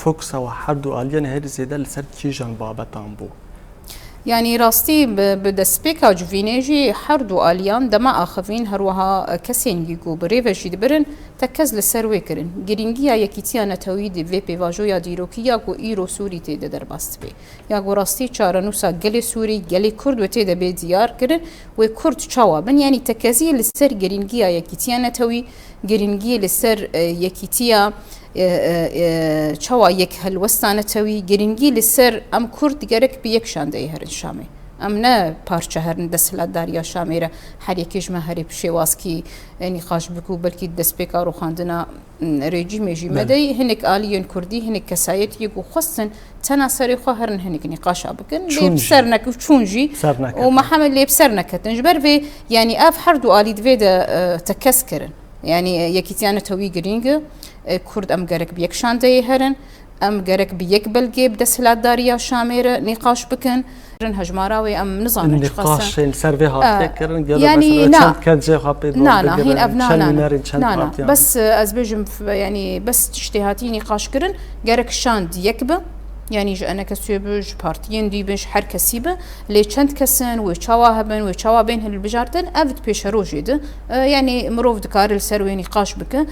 فوكس او حرد واليان هيد زياده لسر كيجان بابتان بو يعني راستي بدسبيكا جوفينيجي حرد واليان دما اخفين هروها كسين يجو بريفجي دبرن تكز لسروي كرن جرينجيا يكيتيانا تويد في بي فاجويا ديروكيا كو ايرو سوري تيد درباست بي يا راستي چارنوسا گلي سوري گلي كرد وتيد بي ديار كرن وكرد چاوا بن يعني تكزي لسر جرينجيا يكيتيانا توي جرينجي لسر يكيتيا چاوا يك هلوستانه توي جرينجي لسر ام كرد گرك بيكشان ده هرن شامي ام نه پارچه هرن دسلات داریا شامیره هر یکیش ما هری بشواس کی نقاش بکو بلکی دسپیکا رو خواندنا رژیم مدی هنک آلیون کردی هنک کسایت یکو خصن تناصری خو هرن هنک نقاش بکن لیب سرنک چونجی و محمد لیب سرنک تنجبر في يعني اف حرد آلید ويدا تكسكرن يعني يكيتيانا توي جرينج كرد ام جرك بيكشان ده هرن ام جرك بيك بلقي بدسلات داريا شاميره نقاش بكن هجماراوي ام نظام نقاش سيرفي هات كرن يعني نا كانت جي خابيد نا هين ابنا بس ازبجم يعني بس تشتهاتي نقاش كرن جرك شان يكبه يعني أنا كسيبج بارتيين دي بنش حر كسيبة اللي كنت كسن وشواهبن وشوابين هالبجارتن أفت بيشروجيد يعني مروف دكار السروي نقاش بك